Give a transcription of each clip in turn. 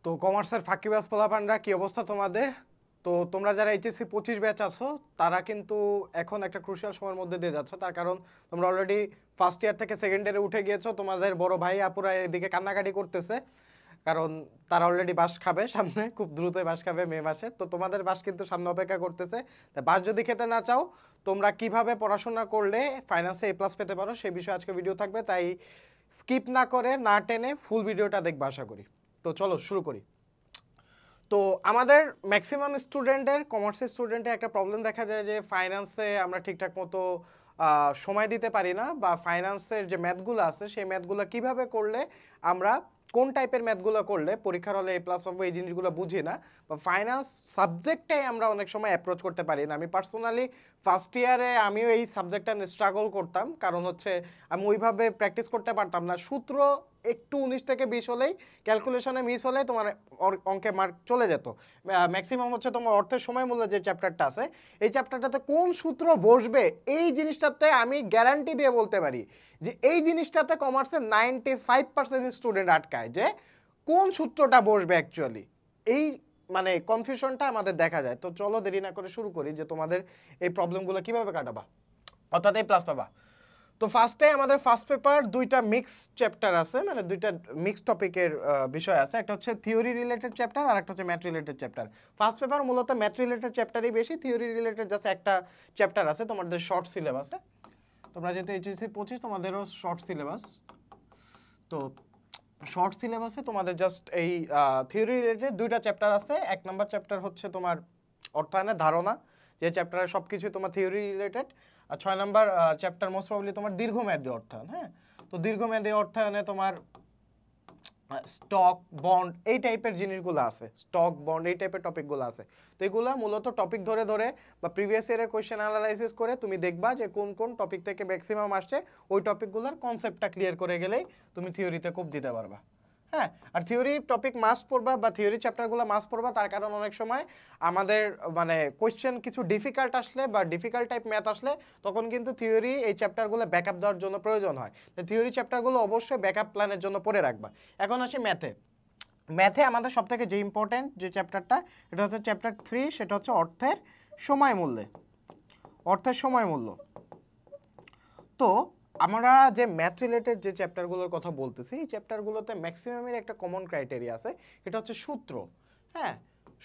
তো কমার্সের ফাঁকিবাজ পোলাপানরা কি অবস্থা তোমাদের? তো তোমরা যারা এইচএসসি 25 ব্যাচ আছো তারা কিন্তু এখন একটা ক্রুশিয়াল সময়ের মধ্যে দিয়ে যাচ্ছ, তার কারণ তোমরা অলরেডি ফার্স্ট ইয়ার থেকে সেকেন্ড ইয়ারে উঠে গিয়েছো। তোমাদের বড় ভাই আপুরা এদিকে কান্নাকাটি করতেছে, কারণ তারা অলরেডি বাস খাবে সামনে, খুব দ্রুতই বাস খাবে মে মাসে। তো তোমাদের বাস কিন্তু সামনে অপেক্ষা করতেছে। তা বাস যদি খেতে না চাও, তোমরা কিভাবে পড়াশোনা করলে ফাইন্যান্সে A+ পেতে পারো সেই বিষয়ে আজকে ভিডিও থাকবে, তাই স্কিপ না করে না টেনে ফুল ভিডিওটা দেখবে আশা করি। তো চলো শুরু করি। তো আমাদের ম্যাক্সিমাম স্টুডেন্টের, কমার্সের স্টুডেন্টের একটা প্রবলেম দেখা যায় যে ফাইন্যান্সে আমরা ঠিকঠাক মতো সময় দিতে পারি না, বা ফাইন্যান্সের যে ম্যাথগুলো আছে সেই ম্যাথগুলো কিভাবে করলে আমরা, কোন টাইপের ম্যাথগুলো করলে পরীক্ষার হলে A+ পাবো, এই জিনিসগুলো বুঝি না, বা ফাইন্যান্স সাবজেক্টটাই আমরা অনেক সময় অ্যাপ্রোচ করতে পারি না। আমি পার্সোনালি ফার্স্ট ইয়ারে আমিও এই সাবজেক্টটা নিয়ে স্ট্রাগল করতাম, কারণ হচ্ছে আমি ওইভাবে প্র্যাকটিস করতে পারতাম না। সূত্র একটু 19 থেকে 20 হলেই, ক্যালকুলেশনে মিস হলে তোমার অঙ্কে মার্ক চলে যেত। ম্যাক্সিমাম হচ্ছে তোমার অর্থের সময় মূল্য যে চ্যাপ্টারটা আছে, এই চ্যাপ্টারটাতে কোন সূত্র বসবে এই জিনিসটাতে আমি গ্যারান্টি দিয়ে বলতে পারি যে এই জিনিসটাতে কমার্সের 95% স্টুডেন্ট আটকায়, যে কোন সূত্রটা বসবে অ্যাকচুয়ালি। এই মানে কনফিউশনটা আমাদের দেখা যায়। তো চলো দেরি না করে শুরু করি যে তোমাদের এই প্রবলেমগুলো কিভাবে কাটাবা, অর্থাৎ A+ পাবা। তো ফার্স্টে আমাদের ফার্স্ট পেপার দুইটা মিক্স চ্যাপ্টার আছে, মানে দুইটা মিক্স টপিকের বিষয় আছে। একটা হচ্ছে থিওরি রিলেটেড চ্যাপ্টার আর একটা হচ্ছে math related chapter. First paper মূলত ম্যাথ রিলেটেড চ্যাপ্টারই বেশি, থিওরি রিলেটেড জাস্ট একটা চ্যাপ্টার আছে। তোমাদের শর্ট সিলেবাসে, তোমরা যেহেতু এইচএসসি 25 তোমাদেরও শর্ট সিলেবাস, তো শর্ট সিলেবাসে তোমাদের জাস্ট এই থিওরি রিলেটেড দুইটা চ্যাপ্টার আছে। এক নম্বর চ্যাপ্টার হচ্ছে তোমার অর্থায়নের ধারণা, যে চ্যাপ্টারে সব কিছুই তোমার থিওরি রিলেটেড। আর 6 নম্বর চ্যাপ্টার মোস্ট প্রবাবলি তোমার দীর্ঘমেয়াদী অর্থায়ন। হ্যাঁ, তো দীর্ঘমেয়াদী অর্থায়নে তোমার স্টক বন্ড এই টাইপের জিনিসগুলো আছে, স্টক বন্ড এই টাইপের টপিকগুলো আছে। তো এগুলো মূলত টপিক ধরে ধরে বা প্রিভিয়াস ইয়ারের কোয়েশ্চেন অ্যানালাইসিস করে তুমি দেখবা যে কোন কোন টপিক থেকে ম্যাক্সিমাম আসছে, ওই টপিকগুলোর কনসেপ্টটা ক্লিয়ার করে গেলেই তুমি থিওরিতে খুব দিতে পারবা। হ্যাঁ, আর থিওরি টপিক মাস্ট পড়বা বা থিওরি চ্যাপ্টারগুলো মাস্ট পড়বা, তার কারণ অনেক সময় আমাদের মানে কোয়েশ্চেন কিছু ডিফিকাল্ট আসলে বা ডিফিকাল্ট টাইপ ম্যাথ আসলে তখন কিন্তু থিওরি এই চ্যাপ্টারগুলো ব্যাকআপ দেওয়ার জন্য প্রয়োজন হয়। তো থিওরি চ্যাপ্টারগুলো অবশ্যই ব্যাকআপ প্ল্যানের জন্য পড়ে রাখবা। এখন আসি ম্যাথে। ম্যাথে আমাদের সবথেকে যে ইম্পর্টেন্ট যে চ্যাপ্টারটা, এটা হচ্ছে চ্যাপ্টার 3, সেটা হচ্ছে অর্থের সময় মূল্যে, অর্থের সময় মূল্য। তো আমরা যে ম্যাথ রিলেটেড যে চ্যাপ্টারগুলোর কথা বলতেছি, এই চ্যাপ্টারগুলোতে ম্যাক্সিমামের একটা কমন ক্রাইটেরিয়া আছে, এটা হচ্ছে সূত্র। হ্যাঁ,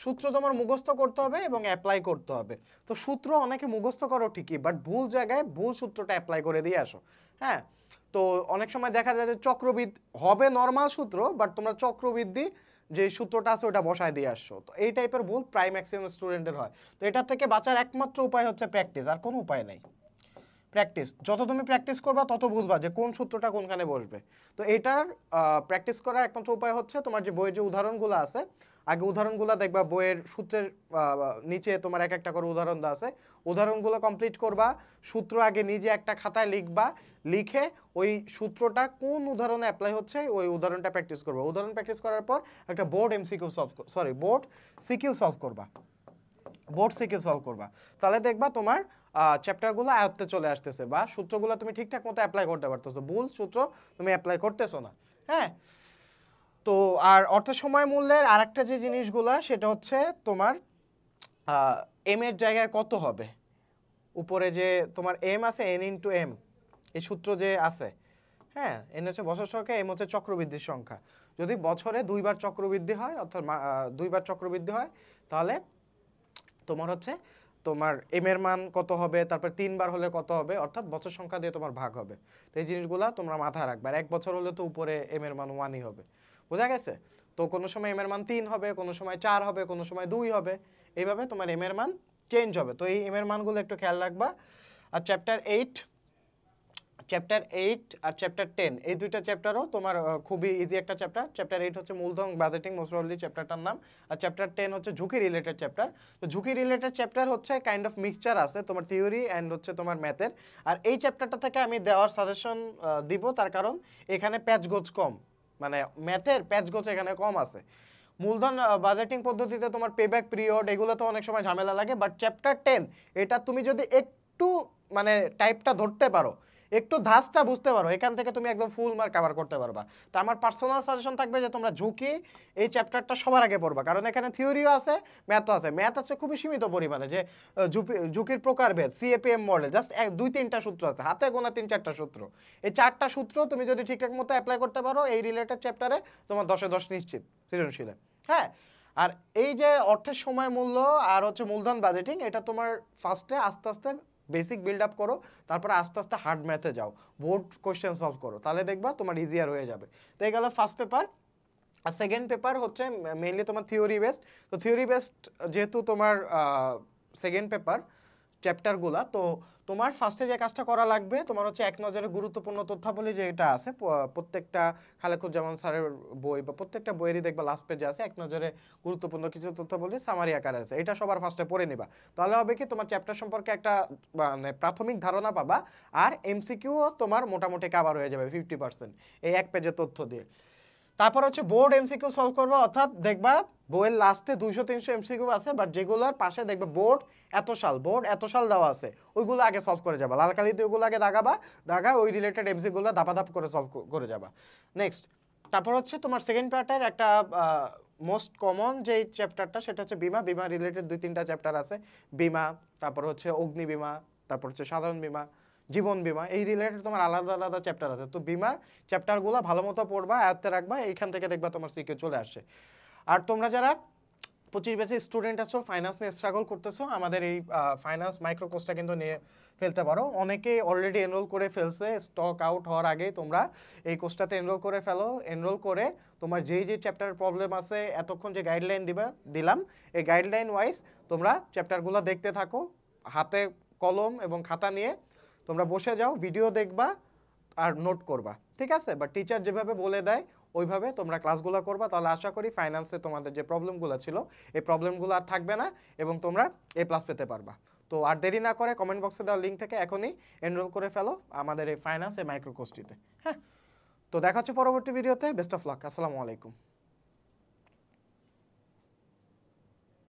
সূত্র তোমার মুখস্থ করতে হবে এবং অ্যাপ্লাই করতে হবে। তো সূত্র অনেকে মুখস্থ করো ঠিকই, বাট ভুল জায়গায় ভুল সূত্রটা অ্যাপ্লাই করে দিয়ে আসো। হ্যাঁ, তো অনেক সময় দেখা যায় যে চক্রবৃদ্ধি হবে নর্মাল সূত্র, বাট তোমরা চক্রবৃদ্ধি যে সূত্রটা আছে ওটা বসায় দিয়ে আসছো। তো এই টাইপের ভুল প্রায় ম্যাক্সিমাম স্টুডেন্টের হয়। তো এটা থেকে বাঁচার একমাত্র উপায় হচ্ছে প্র্যাকটিস, আর কোনো উপায় নেই। প্র্যাকটিস, যত তুমি প্র্যাকটিস করবা তত বুঝবা যে কোন সূত্রটা কোনখানে বসবে। তো এটার প্র্যাকটিস করার একমাত্র উপায় হচ্ছে তোমার যে বইয়ের যে উদাহরণগুলো আছে, আগে উদাহরণগুলো দেখবা, বইয়ের সূত্রের নিচে তোমার এক একটা করে উদাহরণ দেওয়া আছে, উদাহরণগুলো কমপ্লিট করবা। সূত্র আগে নিজে একটা খাতায় লিখবা, লিখে ওই সূত্রটা কোন উদাহরণে অ্যাপ্লাই হচ্ছে ওই উদাহরণটা প্র্যাকটিস করবা। উদাহরণ প্র্যাকটিস করার পর একটা বোর্ড সিকিউ সলভ করবা, বোর্ড সিকিউ সলভ করবা। তাহলে দেখবা তোমার চ্যাপ্টারগুলো আয়ত্তে চলে আসতেছে, বা সূত্রগুলো তুমি ঠিকঠাক মতো অ্যাপ্লাই করতে পারতেছো, ভুল সূত্র তুমি অ্যাপ্লাই করতেছো না। হ্যাঁ, তো আর অর্থের সময় মূল্যের আরেকটা যে জিনিসগুলো, সেটা হচ্ছে তোমার এম এর জায়গায় কত হবে। উপরে যে তোমার এম আছে, এন ইন্টু এম, এই সূত্র যে আছে, হ্যাঁ, এন হচ্ছে বছর সংখ্যা, এম হচ্ছে চক্রবৃদ্ধির সংখ্যা। যদি বছরে দুইবার চক্রবৃদ্ধি হয়, অর্থাৎ দুইবার চক্রবৃদ্ধি হয়, তাহলে তোমার হচ্ছে তোমার এম এর মান কত হবে, তারপর 3 বার হলে কত হবে, অর্থাৎ বছর সংখ্যা দিয়ে তোমার ভাগ হবে। তো এই জিনিসগুলো তোমরা মাথায় রাখবে। আর 1 বছর হলে তো উপরে এম এর মান 1ই হবে, বোঝা গেছে? তো কোনো সময় এম এর মান 3 হবে, কোনো সময় 4 হবে, কোনো সময় 2 হবে, এইভাবে তোমার এম এর মান চেঞ্জ হবে। তো এই এম এর মানগুলো একটু খেয়াল রাখবা। আর চ্যাপ্টার 8 আর চ্যাপ্টার 10 এই দুইটা চ্যাপ্টারও তোমার খুবই ইজি একটা চ্যাপ্টার। চ্যাপ্টার 8 হচ্ছে মূলধন বাজেটিং, মোস্ট প্রবাবলি চ্যাপ্টারটার নাম। আর চ্যাপ্টার 10 হচ্ছে ঝুঁকি রিলেটেড চ্যাপ্টার। তো ঝুঁকি রিলেটেড চ্যাপ্টার হচ্ছে কাইন্ড অফ মিক্সচার আছে তোমার থিওরি অ্যান্ড হচ্ছে তোমার ম্যাথের। আর এই চ্যাপ্টারটা থেকে আমি দেওয়ার সাজেশন দিব, তার কারণ এখানে প্যাচগোছ কম, মানে ম্যাথের প্যাচগোছ এখানে কম আছে। মূলধন বাজেটিং পদ্ধতিতে তোমার পেব্যাক পিরিয়ড এগুলো তো অনেক সময় ঝামেলা লাগে, বাট চ্যাপ্টার 10 এটা তুমি যদি একটু মানে টাইপটা ধরতে পারো, একটু ধাঁচটা বুঝতে পারো, এখান থেকে তুমি একদম ফুল মার্ক কভার করতে পারবা। তো আমার পার্সোনাল সাজেশন থাকবে যে তোমরা ঝুঁকি এই চ্যাপ্টারটা সবার আগে পড়বা, কারণ এখানে থিওরিও আছে, ম্যাথও আছে। ম্যাথ আছে খুবই সীমিত পরিমাণে, যে ঝুঁকির প্রকারভেদ, সিএপিএম মডেল, জাস্ট 2-3টা সূত্র আছে, হাতে গোনা 3-4টা সূত্র। এই 4টা সূত্র তুমি যদি ঠিকঠাক মতো অ্যাপ্লাই করতে পারো এই রিলেটেড চ্যাপ্টারে, তোমার 10-এ 10 নিশ্চিত সৃজনশীলে। হ্যাঁ, আর এই যে অর্থের সময় মূল্য আর হচ্ছে মূলধন বাজেটিং, এটা তোমার ফার্স্টে আস্তে আস্তে বেসিক বিল্ড আপ করো, তারপরে আস্তে আস্তে হার্ড ম্যাথে যাও, বোর্ড কোশ্চেন সলভ করো, তাহলে দেখবা তোমার ইজিয়ার হয়ে যাবে। তো এই গেল ফার্স্ট পেপার। আর সেকেন্ড পেপার হচ্ছে মেইনলি তোমার থিওরি বেসড। তো থিওরি বেসড যেহেতু তোমার সেকেন্ড পেপার চ্যাপ্টারগুলা, তো তোমার ফার্স্টে যে কাজটা করা লাগবে তোমার হচ্ছে এক নজরে গুরুত্বপূর্ণ তথ্যাবলী যেটা আছে প্রত্যেকটা খালেকুজ্জামান স্যারের বই বা প্রত্যেকটা বইয়েরই দেখবা লাস্ট পেজে আছে এক নজরে গুরুত্বপূর্ণ কিছু তথ্যাবলী সামারি আকারে আছে, এটা সবার ফার্স্টে পড়ে নিবা। তাহলে হবে কি তোমার চ্যাপ্টার সম্পর্কে একটা মানে প্রাথমিক ধারণা পাবা, আর এমসিকিউও তোমার মোটামুটি কভার হয়ে যাবে 50% এই এক পেজে তথ্য দিয়ে। তারপর হচ্ছে বোর্ড এমসিকিউ সলভ করবা, অর্থাৎ দেখবা বইয়ের লাস্টে 200-300 এমসিকিউ আছে, বাট যেগুলোর পাশে দেখবে বোর্ড এত সাল দেওয়া আছে, ওইগুলো আগে সলভ করে যাবা, লাল কালিতে ওইগুলো আগে দাগা ওই রিলেটেড এমসিকিউগুলো ধাপ করে সলভ করে যাবা। নেক্সট, তারপর হচ্ছে তোমার সেকেন্ড পার্টের একটা মোস্ট কমন যে চ্যাপ্টারটা, সেটা হচ্ছে বিমা রিলেটেড 2-3টা চ্যাপ্টার আছে। বিমা, তারপর হচ্ছে অগ্নি বিমা, তারপর হচ্ছে সাধারণ বিমা, জীবন বিমা, এই রিলেটেড তোমার আলাদা আলাদা চ্যাপ্টার আছে। তো বিমার চ্যাপ্টারগুলো ভালো মতো পড়বা, আয়ত্তে রাখবা, এইখান থেকে দেখবা তোমার সিকিউ চলে আসছে। আর তোমরা যারা 25 ব্যাচের স্টুডেন্ট আছো, ফাইন্যান্স নিয়ে স্ট্রাগল করতেছো, আমাদের এই ফাইন্যান্স মাইক্রো কোর্সটা কিন্তু নিয়ে ফেলতে পারো। অনেকে অলরেডি এনরোল করে ফেলছে, স্টক আউট হওয়ার আগেই তোমরা এই কোর্সটাতে এনরোল করে ফেলো। এনরোল করে তোমার যেই চ্যাপ্টার প্রবলেম আছে, এতক্ষণ যে গাইডলাইন দিলাম, এই গাইডলাইন ওয়াইজ তোমরা চ্যাপ্টারগুলো দেখতে থাকো, হাতে কলম এবং খাতা নিয়ে তোমরা বসে যাও, ভিডিও দেখবা আর নোট করবা, ঠিক আছে? বা টিচার যেভাবে বলে দেয় ওইভাবে তোমরা ক্লাসগুলো করবা, তাহলে আশা করি ফাইন্যান্সে তোমাদের যে প্রবলেমগুলো ছিল এই প্রবলেমগুলো আর থাকবে না এবং তোমরা A+ পেতে পারবা। তো আর দেরি না করে কমেন্ট বক্সে দেওয়া লিঙ্ক থেকে এখনই এনরোল করে ফেলো আমাদের এই ফাইন্যান্স এই মাইক্রো কোর্সটিতে। হ্যাঁ, তো দেখা হচ্ছে পরবর্তী ভিডিওতে। বেস্ট অফ লাক, আসসালামু আলাইকুম।